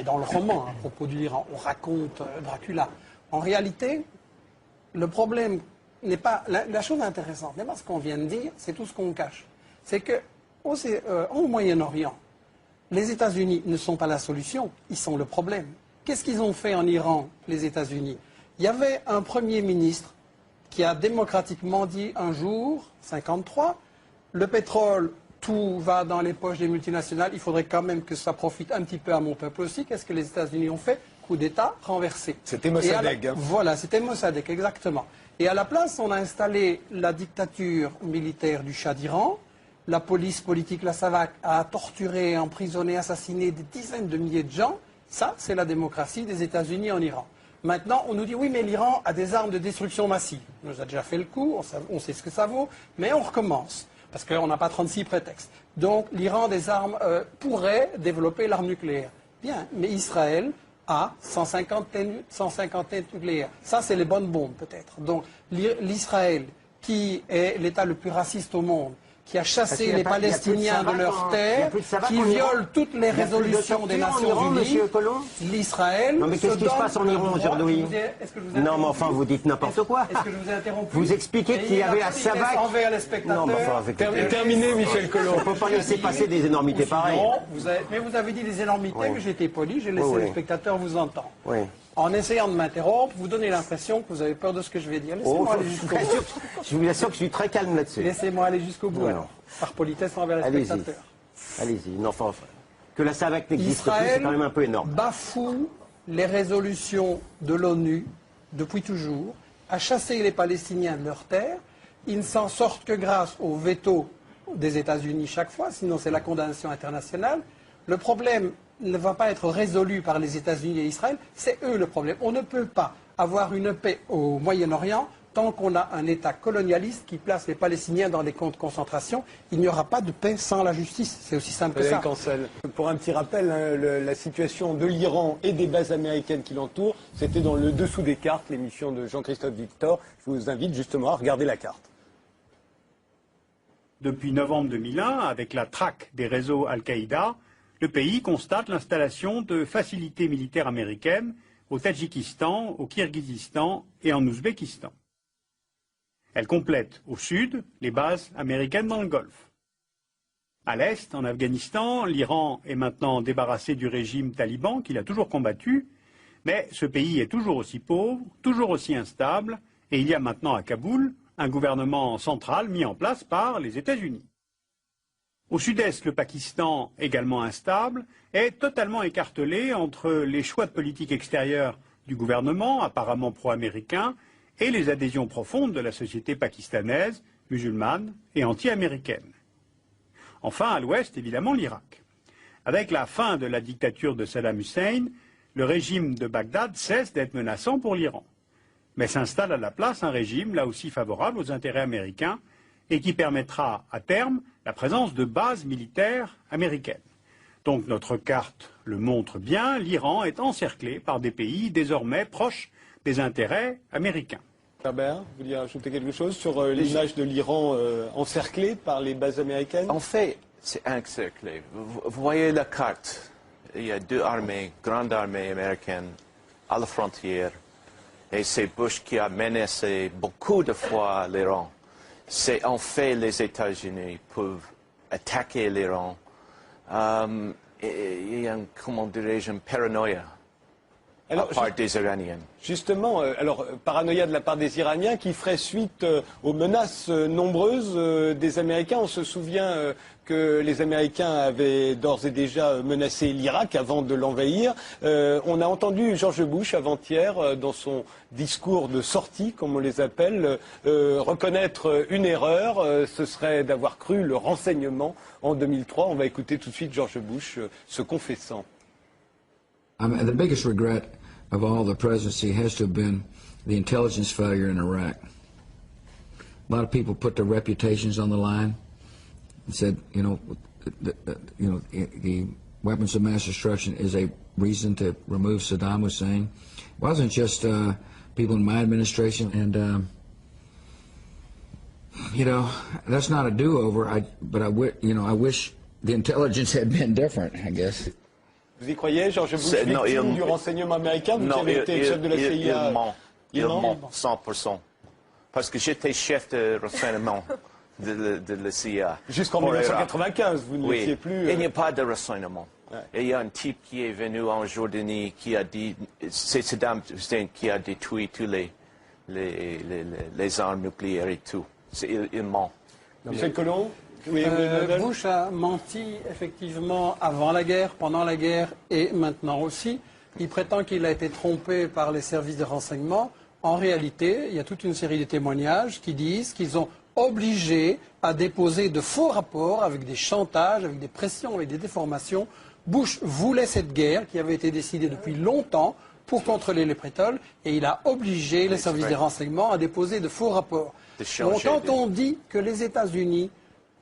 dans le roman, à propos de l'Iran, on raconte Dracula. En réalité, le problème n'est pas... La chose intéressante n'est pas ce qu'on vient de dire, c'est tout ce qu'on cache. C'est qu'au Moyen-Orient, les États-Unis ne sont pas la solution, ils sont le problème. Qu'est-ce qu'ils ont fait en Iran, les États-Unis? Il y avait un Premier ministre qui a démocratiquement dit un jour, 53, le pétrole, tout va dans les poches des multinationales, il faudrait quand même que ça profite un petit peu à mon peuple aussi. Qu'est-ce que les États-Unis ont fait? Coup d'État renversé. C'était Mossadegh. Voilà, c'était Mossadegh, exactement. Et à la place, on a installé la dictature militaire du Shah d'Iran. La police politique, la SAVAK, a torturé, emprisonné, assassiné des dizaines de milliers de gens. Ça, c'est la démocratie des États-Unis en Iran. Maintenant, on nous dit, oui, mais l'Iran a des armes de destruction massive. On nous a déjà fait le coup, on sait ce que ça vaut, mais on recommence, parce qu'on n'a pas 36 prétextes. Donc, l'Iran pourrait développer l'arme nucléaire. Bien, mais Israël a 150 têtes nucléaires. Ça, c'est les bonnes bombes, peut-être. Donc, l'Israël, qui est l'État le plus raciste au monde, qui a chassé les Palestiniens de leurs terres, qui viole toutes les résolutions des Nations Unies, l'Israël... Non mais qu'est-ce qui se passe en Iran aujourd'hui? Non mais enfin vous dites n'importe quoi. Est-ce que je vous ai interrompu? Vous expliquez qu'il y avait à SAVAK... envers les spectateurs... Non mais enfin... Terminé, Michel Collomb. On ne peut pas laisser passer des énormités pareilles. Non, mais vous avez dit des énormités, mais j'ai été poli, j'ai laissé les spectateurs vous entendre. Oui. En essayant de m'interrompre, vous donnez l'impression que vous avez peur de ce que je vais dire. Laissez-moi aller jusqu'au bout. Je vous assure que je suis très calme là-dessus. Laissez-moi aller jusqu'au bout, alors. Par politesse envers les spectateurs. Allez-y. Non, enfin, que la SAVAK n'existe plus, c'est quand même un peu énorme. Bafoue les résolutions de l'ONU depuis toujours, a chassé les Palestiniens de leurs terres. Ils ne s'en sortent que grâce au veto des États-Unis chaque fois, sinon c'est la condamnation internationale. Le problème ne va pas être résolu par les États-Unis et Israël, c'est eux le problème. On ne peut pas avoir une paix au Moyen-Orient tant qu'on a un État colonialiste qui place les Palestiniens dans des camps de concentration. Il n'y aura pas de paix sans la justice. C'est aussi simple que ça. Cancel. Pour un petit rappel, la situation de l'Iran et des bases américaines qui l'entourent, c'était dans le dessous des cartes, l'émission de Jean-Christophe Victor. Je vous invite justement à regarder la carte. Depuis novembre 2001, avec la traque des réseaux Al-Qaïda, le pays constate l'installation de facilités militaires américaines au Tadjikistan, au Kirghizistan et en Ouzbékistan. Elle complète au sud les bases américaines dans le Golfe. À l'est, en Afghanistan, l'Iran est maintenant débarrassé du régime taliban qu'il a toujours combattu, mais ce pays est toujours aussi pauvre, toujours aussi instable, et il y a maintenant à Kaboul un gouvernement central mis en place par les États-Unis. Au sud-est, le Pakistan, également instable, est totalement écartelé entre les choix de politique extérieure du gouvernement, apparemment pro-américain, et les adhésions profondes de la société pakistanaise, musulmane et anti-américaine. Enfin, à l'ouest, évidemment, l'Irak. Avec la fin de la dictature de Saddam Hussein, le régime de Bagdad cesse d'être menaçant pour l'Iran. Mais s'installe à la place un régime, là aussi favorable aux intérêts américains, et qui permettra à terme la présence de bases militaires américaines. Donc notre carte le montre bien, l'Iran est encerclé par des pays désormais proches des intérêts américains. Herbert, vous vouliez ajouter quelque chose sur l'image de l'Iran encerclé par les bases américaines? En fait, c'est encerclé. Vous voyez la carte. Il y a deux armées, grandes armées américaines à la frontière. Et c'est Bush qui a menacé beaucoup de fois l'Iran. C'est en fait les États-Unis peuvent attaquer l'Iran. Il y a, comment dirais-je, une paranoïa de la part des Iraniens. Justement, paranoïa de la part des Iraniens qui ferait suite aux menaces nombreuses des Américains. On se souvient que les Américains avaient d'ores et déjà menacé l'Irak avant de l'envahir. On a entendu George Bush avant-hier, dans son discours de sortie, comme on les appelle, reconnaître une erreur. Ce serait d'avoir cru le renseignement en 2003. On va écouter tout de suite George Bush se confessant. The biggest regret of all the presidency has to have been the intelligence failure in Iraq. A lot of people put their reputations on the line and said, the weapons of mass destruction is a reason to remove Saddam Hussein. It wasn't just people in my administration, and that's not a do-over. But I wish the intelligence had been different, I guess. Vous y croyez, George Bush, Non, victime du renseignement américain, vous qui avez été chef de la CIA? Il ment 100%. Parce que j'étais chef de renseignement de la CIA. Jusqu'en 1995, vous ne l'étiez plus. Il n'y a pas de renseignement. Ouais. Et il y a un type qui est venu en Jordanie qui a dit, c'est Saddam Hussein qui a détruit tous les armes nucléaires et tout. Il ment. Michel Collomb? Oui, Bush a menti effectivement avant la guerre, pendant la guerre et maintenant aussi. Il prétend qu'il a été trompé par les services de renseignement. En réalité, il y a toute une série de témoignages qui disent qu'ils ont obligé à déposer de faux rapports avec des chantages, avec des pressions, avec des déformations. Bush voulait cette guerre qui avait été décidée depuis longtemps pour contrôler les pétroles et il a obligé les services de renseignement à déposer de faux rapports. Donc, quand on dit que les États-Unis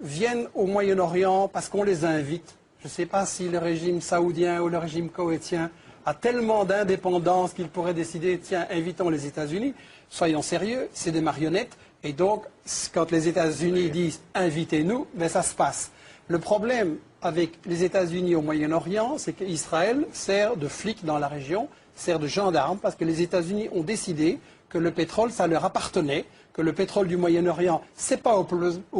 viennent au Moyen-Orient parce qu'on les invite, je ne sais pas si le régime saoudien ou le régime koweïtien a tellement d'indépendance qu'il pourrait décider, tiens, invitons les États-Unis. Soyons sérieux, c'est des marionnettes. Et donc, quand les États-Unis disent « invitez-nous », ben ça se passe. Le problème avec les États-Unis au Moyen-Orient, c'est qu'Israël sert de flic dans la région, sert de gendarme, parce que les États-Unis ont décidé que le pétrole, ça leur appartenait, que le pétrole du Moyen-Orient, ce n'est pas aux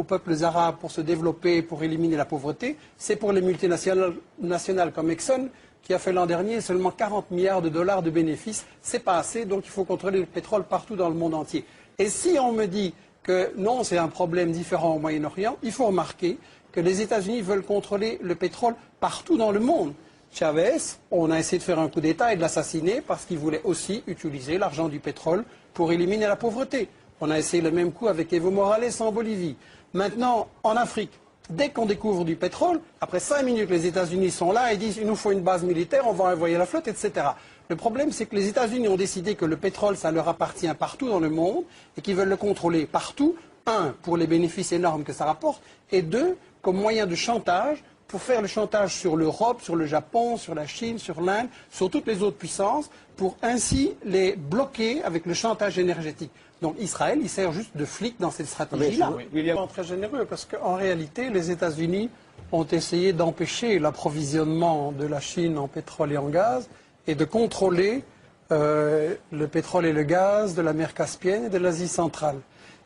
peuples arabes pour se développer, pour éliminer la pauvreté, c'est pour les multinationales comme Exxon, qui a fait l'an dernier seulement 40 milliards de dollars de bénéfices. C'est pas assez, donc il faut contrôler le pétrole partout dans le monde entier. Et si on me dit que non, c'est un problème différent au Moyen-Orient, il faut remarquer que les États-Unis veulent contrôler le pétrole partout dans le monde. Chavez, on a essayé de faire un coup d'État et de l'assassiner parce qu'il voulait aussi utiliser l'argent du pétrole pour éliminer la pauvreté. On a essayé le même coup avec Evo Morales en Bolivie. Maintenant, en Afrique, dès qu'on découvre du pétrole, après 5 minutes, les États-Unis sont là et disent « il nous faut une base militaire, on va envoyer la flotte, etc. » Le problème, c'est que les États-Unis ont décidé que le pétrole, ça leur appartient partout dans le monde et qu'ils veulent le contrôler partout. Un, pour les bénéfices énormes que ça rapporte, et deux, comme moyen de chantage, pour faire le chantage sur l'Europe, sur le Japon, sur la Chine, sur l'Inde, sur toutes les autres puissances, pour ainsi les bloquer avec le chantage énergétique. Donc Israël, il sert juste de flic dans cette stratégie-là. Il est très généreux parce qu'en réalité, les États-Unis ont essayé d'empêcher l'approvisionnement de la Chine en pétrole et en gaz et de contrôler le pétrole et le gaz de la mer Caspienne et de l'Asie centrale.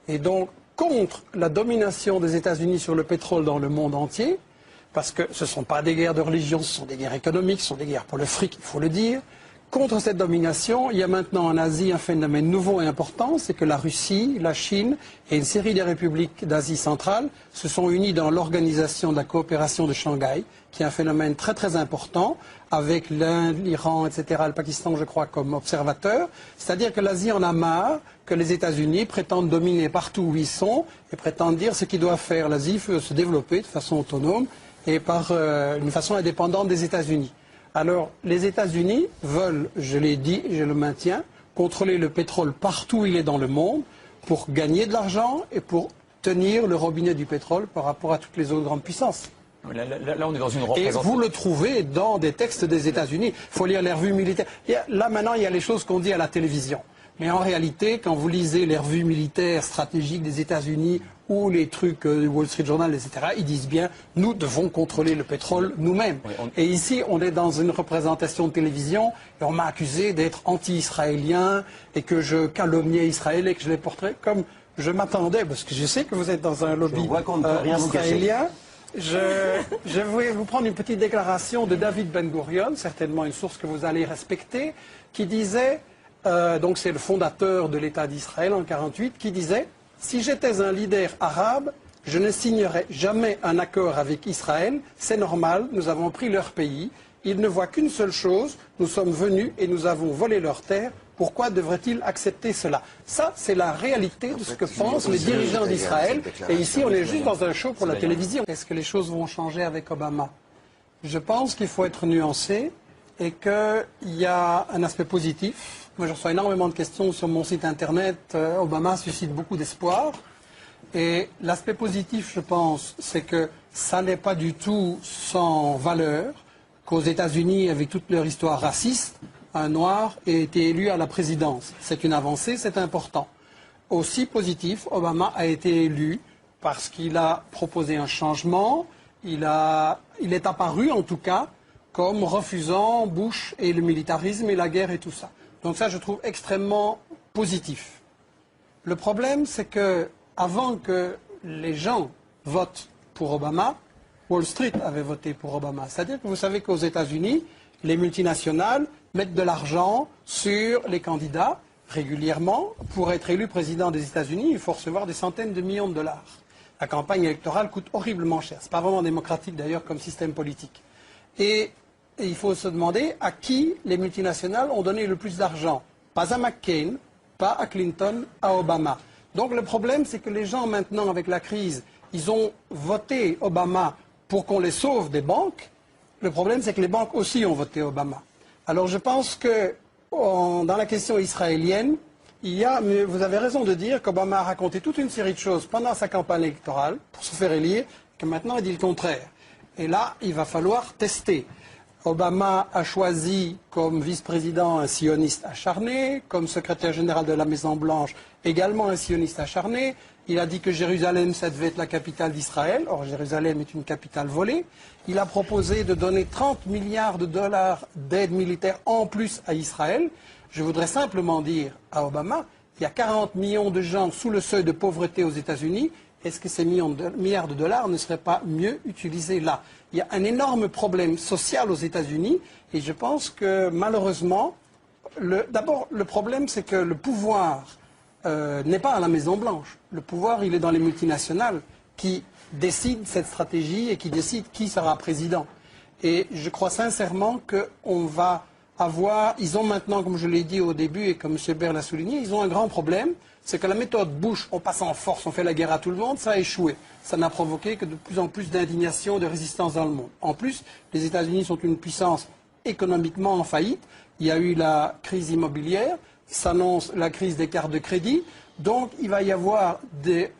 Et donc, contre la domination des États-Unis sur le pétrole dans le monde entier, parce que ce ne sont pas des guerres de religion, ce sont des guerres économiques, ce sont des guerres pour le fric, il faut le dire. Contre cette domination, il y a maintenant en Asie un phénomène nouveau et important, c'est que la Russie, la Chine et une série de républiques d'Asie centrale se sont unies dans l'organisation de la coopération de Shanghai, qui est un phénomène très très important, avec l'Inde, l'Iran, etc., le Pakistan, je crois, comme observateurs. C'est-à-dire que l'Asie en a marre que les États-Unis prétendent dominer partout où ils sont et prétendent dire ce qu'ils doivent faire. L'Asie veut se développer de façon autonome et par une façon indépendante des États-Unis. Alors, les États-Unis veulent, je l'ai dit et je le maintiens, contrôler le pétrole partout où il est dans le monde pour gagner de l'argent et pour tenir le robinet du pétrole par rapport à toutes les autres grandes puissances. Là, on est dans une représentation. Et vous le trouvez dans des textes des États-Unis. Il faut lire les revues militaires. Là, maintenant, il y a les choses qu'on dit à la télévision. Mais en réalité, quand vous lisez les revues militaires stratégiques des États-Unis ou les trucs du Wall Street Journal, etc., ils disent bien « nous devons contrôler le pétrole nous-mêmes oui, ». Et ici, on est dans une représentation de télévision et on m'a accusé d'être anti-israélien et que je calomniais Israël et que je les porterais comme je m'attendais, parce que je sais que vous êtes dans un lobby israélien. Je vais vous prendre une petite déclaration de David Ben Gurion, certainement une source que vous allez respecter, qui disait, donc c'est le fondateur de l'État d'Israël en 1948, qui disait « Si j'étais un leader arabe, je ne signerais jamais un accord avec Israël, c'est normal, nous avons pris leur pays, ils ne voient qu'une seule chose, nous sommes venus et nous avons volé leurs terres, pourquoi devraient-ils accepter cela ?» Ça, c'est la réalité de ce que pensent les dirigeants d'Israël. Et ici, on est juste dans un show pour la télévision. Est-ce que les choses vont changer avec Obama? Je pense qu'il faut être nuancé et qu'il y a un aspect positif. Moi, je reçois énormément de questions sur mon site internet. Obama suscite beaucoup d'espoir. Et l'aspect positif, je pense, c'est que ça n'est pas du tout sans valeur qu'aux États-Unis, avec toute leur histoire raciste, un noir ait été élu à la présidence. C'est une avancée, c'est important. Aussi positif, Obama a été élu parce qu'il a proposé un changement, il est apparu en tout cas comme refusant Bush et le militarisme et la guerre et tout ça. Donc ça, je trouve extrêmement positif. Le problème, c'est que avant que les gens votent pour Obama, Wall Street avait voté pour Obama. C'est-à-dire que vous savez qu'aux États-Unis, les multinationales mettent de l'argent sur les candidats régulièrement. Pour être élu président des États-Unis, il faut recevoir des centaines de millions de dollars. La campagne électorale coûte horriblement cher. Ce n'est pas vraiment démocratique d'ailleurs comme système politique. Et il faut se demander à qui les multinationales ont donné le plus d'argent. Pas à McCain, pas à Clinton, à Obama. Donc le problème, c'est que les gens maintenant, avec la crise, ils ont voté Obama pour qu'on les sauve des banques. Le problème, c'est que les banques aussi ont voté Obama. Alors je pense que dans la question israélienne, mais vous avez raison de dire qu'Obama a raconté toute une série de choses pendant sa campagne électorale pour se faire élire, que maintenant il dit le contraire. Et là, il va falloir tester. Obama a choisi comme vice-président un sioniste acharné, comme secrétaire général de la Maison-Blanche également un sioniste acharné. Il a dit que Jérusalem, ça devait être la capitale d'Israël. Or, Jérusalem est une capitale volée. Il a proposé de donner 30 milliards de dollars d'aide militaire en plus à Israël. Je voudrais simplement dire à Obama, il y a 40 millions de gens sous le seuil de pauvreté aux États-Unis. Est-ce que ces milliards de dollars ne seraient pas mieux utilisés là? Il y a un énorme problème social aux États-Unis et je pense que malheureusement, d'abord le problème c'est que le pouvoir n'est pas à la Maison-Blanche. Le pouvoir, il est dans les multinationales qui décident cette stratégie et qui décident qui sera président. Et je crois sincèrement qu'on va avoir, ils ont maintenant, comme je l'ai dit au début et comme M. Baird l'a souligné, ils ont un grand problème, c'est que la méthode Bush, on passe en force, on fait la guerre à tout le monde, ça a échoué. Ça n'a provoqué que de plus en plus d'indignation, de résistance dans le monde. En plus, les États-Unis sont une puissance économiquement en faillite. Il y a eu la crise immobilière, s'annonce la crise des cartes de crédit. Donc, il va y avoir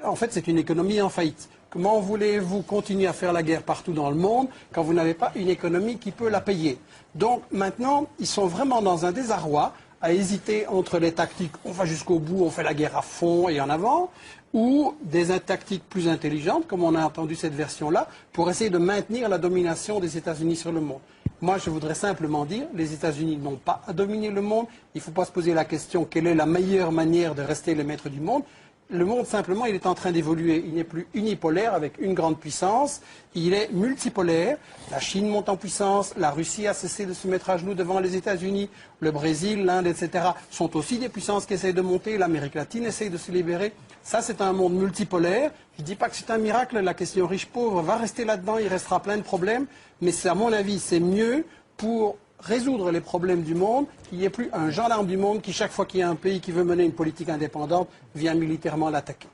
En fait, c'est une économie en faillite. Comment voulez-vous continuer à faire la guerre partout dans le monde quand vous n'avez pas une économie qui peut la payer? Donc, maintenant, ils sont vraiment dans un désarroi à hésiter entre les tactiques on va jusqu'au bout, on fait la guerre à fond et en avant, ou des tactiques plus intelligentes, comme on a entendu cette version-là, pour essayer de maintenir la domination des États-Unis sur le monde. Moi, je voudrais simplement dire, les États-Unis n'ont pas à dominer le monde. Il ne faut pas se poser la question quelle est la meilleure manière de rester les maîtres du monde. Le monde, simplement, il est en train d'évoluer. Il n'est plus unipolaire avec une grande puissance. Il est multipolaire. La Chine monte en puissance. La Russie a cessé de se mettre à genoux devant les États-Unis. Le Brésil, l'Inde, etc. sont aussi des puissances qui essayent de monter. L'Amérique latine essaye de se libérer. Ça, c'est un monde multipolaire. Je ne dis pas que c'est un miracle. La question riche-pauvre va rester là-dedans. Il restera plein de problèmes. Mais à mon avis, c'est mieux pour résoudre les problèmes du monde, qu'il n'y ait plus un gendarme du monde qui, chaque fois qu'il y a un pays qui veut mener une politique indépendante, vient militairement l'attaquer.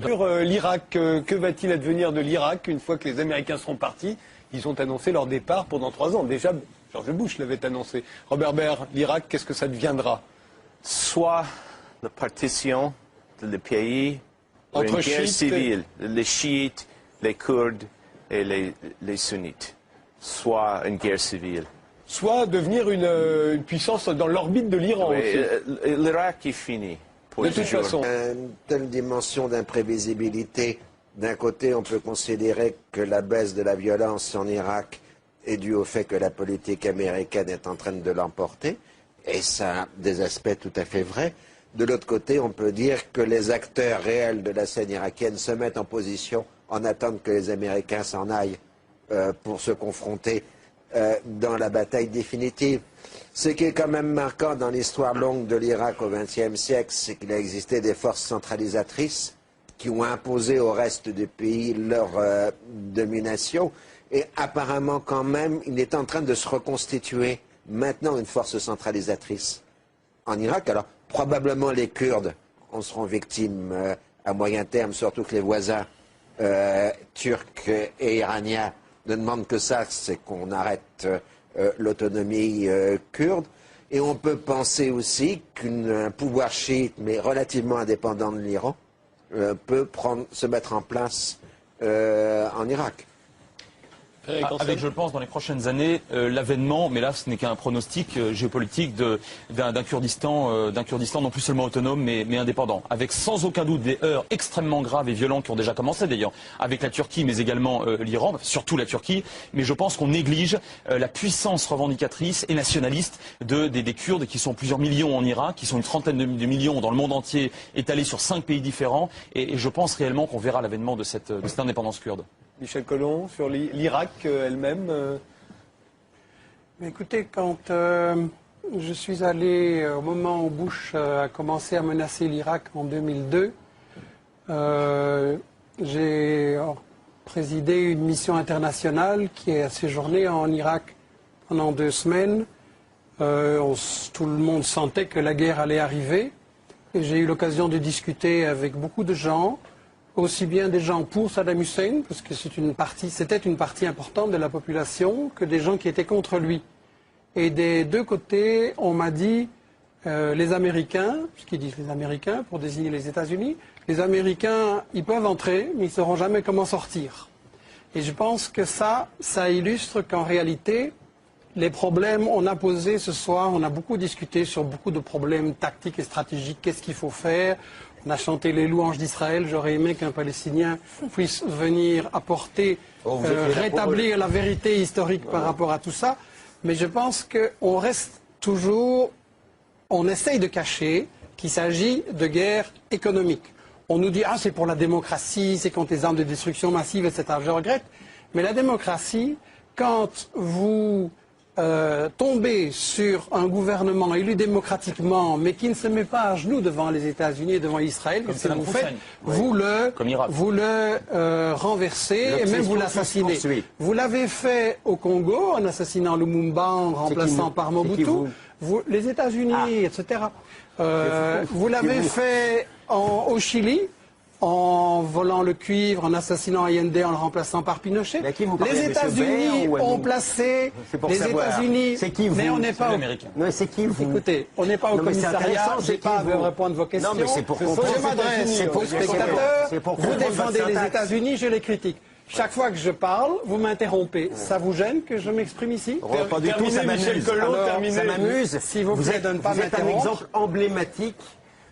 Sur l'Irak, que va-t-il advenir de l'Irak une fois que les Américains seront partis? Ils ont annoncé leur départ pendant 3 ans. Déjà, George Bush l'avait annoncé. Robert Baird, l'Irak, qu'est-ce que ça deviendra? Soit la partition du pays ou une guerre civile, les chiites, les Kurdes et les sunnites. Soit une guerre civile. Soit devenir une puissance dans l'orbite de l'Iran Oui, aussi. l'Irak est fini. De toute façon. Une telle dimension d'imprévisibilité, d'un côté, on peut considérer que la baisse de la violence en Irak est due au fait que la politique américaine est en train de l'emporter, et ça a des aspects tout à fait vrais. De l'autre côté, on peut dire que les acteurs réels de la scène irakienne se mettent en position en attendant que les Américains s'en aillent pour se confronter dans la bataille définitive. Ce qui est quand même marquant dans l'histoire longue de l'Irak au XXe siècle, c'est qu'il a existé des forces centralisatrices qui ont imposé au reste du pays leur domination. Et apparemment, quand même, il est en train de se reconstituer maintenant une force centralisatrice en Irak. Alors, probablement les Kurdes en seront victimes à moyen terme, surtout que les voisins turcs et iraniens ne demandent que ça, c'est qu'on arrête l'autonomie kurde. Et on peut penser aussi qu'un pouvoir chiite, mais relativement indépendant de l'Iran, peut se mettre en place en Irak. Avec, je pense, dans les prochaines années, l'avènement, mais là ce n'est qu'un pronostic géopolitique d'un Kurdistan non plus seulement autonome mais indépendant, avec sans aucun doute des heurts extrêmement graves et violents qui ont déjà commencé d'ailleurs avec la Turquie mais également l'Iran, surtout la Turquie, mais je pense qu'on néglige la puissance revendicatrice et nationaliste des Kurdes qui sont plusieurs millions en Irak, qui sont une trentaine de millions dans le monde entier étalés sur 5 pays différents et je pense réellement qu'on verra l'avènement de cette indépendance kurde. Michel Collomb, sur l'Irak elle-même Écoutez, quand je suis allé, au moment où Bush a commencé à menacer l'Irak en 2002, j'ai présidé une mission internationale qui a séjourné en Irak pendant 2 semaines. Tout le monde sentait que la guerre allait arriver. Et j'ai eu l'occasion de discuter avec beaucoup de gens, aussi bien des gens pour Saddam Hussein, parce que c'était une partie importante de la population, que des gens qui étaient contre lui. Et des deux côtés, on m'a dit, les Américains, puisqu'ils disent les Américains pour désigner les États-Unis, les Américains, ils peuvent entrer, mais ils ne sauront jamais comment sortir. Et je pense que ça illustre qu'en réalité, les problèmes, on a posé ce soir, on a beaucoup discuté sur beaucoup de problèmes tactiques et stratégiques, qu'est-ce qu'il faut faire. On a chanté les louanges d'Israël. J'aurais aimé qu'un Palestinien puisse venir apporter, rétablir la vérité historique par rapport à tout ça. Mais je pense qu'on reste toujours, on essaye de cacher qu'il s'agit de guerre économique. On nous dit, ah, c'est pour la démocratie, c'est contre les armes de destruction massive, etc. Je regrette. Mais la démocratie, quand vous tomber sur un gouvernement élu démocratiquement, mais qui ne se met pas à genoux devant les États-Unis et devant Israël, qu'est-ce que vous faites ? Vous le renversez et même vous l'assassinez. Vous l'avez fait au Congo en assassinant Lumumba, en remplaçant par Mobutu. Les États-Unis, etc. Vous l'avez fait au Chili, en volant le cuivre, en assassinant Allende, en le remplaçant par Pinochet. Les États-Unis ont placé les États-Unis. C'est qui vous ? Mais on n'est pas américain. Non, c'est qui vous ? Écoutez, on n'est pas au commissariat. Je n'ai pas à répondre à vos questions. Non, mais c'est pour comprendre. Je m'adresse aux spectateurs. Vous défendez les États-Unis, je les critique. Chaque fois que je parle, vous m'interrompez. Ça vous gêne que je m'exprime ici ? Pas du tout, ça m'amuse. Ça m'amuse. Si vous plaît de ne pas m'interrompre. Vous êtes un exemple emblématique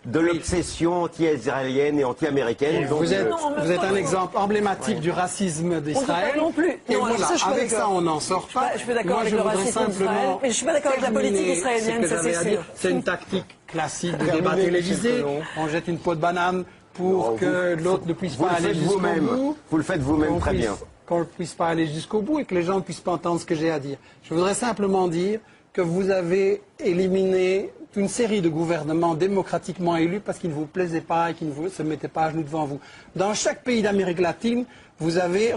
de l'obsession anti-israélienne et anti-américaine. Vous êtes un exemple emblématique du racisme d'Israël. Non plus. Et voilà, avec ça, on n'en sort pas. Je suis d'accord avec le racisme d'Israël, mais je suis pas d'accord avec la politique israélienne, ça c'est sûr. C'est une tactique classique de débat télévisé. On jette une peau de banane pour que l'autre ne puisse pas aller jusqu'au bout. Vous le faites vous-même très bien. Qu'on ne puisse pas aller jusqu'au bout et que les gens ne puissent pas entendre ce que j'ai à dire. Je voudrais simplement dire que vous avez éliminé une série de gouvernements démocratiquement élus parce qu'ils ne vous plaisaient pas et qu'ils ne se mettaient pas à genoux devant vous. Dans chaque pays d'Amérique latine, vous avez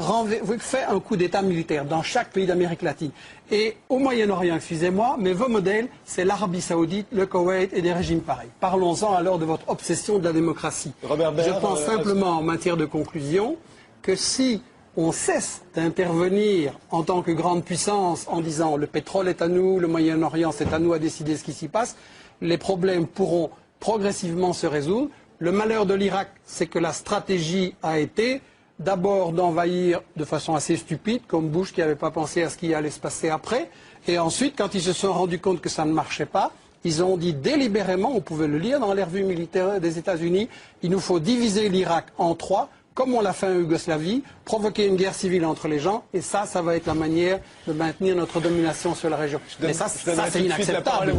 fait un coup d'État militaire dans chaque pays d'Amérique latine. Et au Moyen-Orient, excusez-moi, mais vos modèles, c'est l'Arabie Saoudite, le Koweït et des régimes pareils. Parlons-en alors de votre obsession de la démocratie. Je pense simplement en matière de conclusion que si on cesse d'intervenir en tant que grande puissance en disant le pétrole est à nous, le Moyen-Orient c'est à nous à décider ce qui s'y passe, les problèmes pourront progressivement se résoudre. Le malheur de l'Irak, c'est que la stratégie a été d'abord d'envahir de façon assez stupide, comme Bush qui n'avait pas pensé à ce qui allait se passer après, et ensuite, quand ils se sont rendus compte que ça ne marchait pas, ils ont dit délibérément, on pouvait le lire dans les revues militaires des États-Unis, il nous faut diviser l'Irak en 3, comme on l'a fait en Yougoslavie, provoquer une guerre civile entre les gens, et ça va être la manière de maintenir notre domination sur la région. Mais ça c'est inacceptable.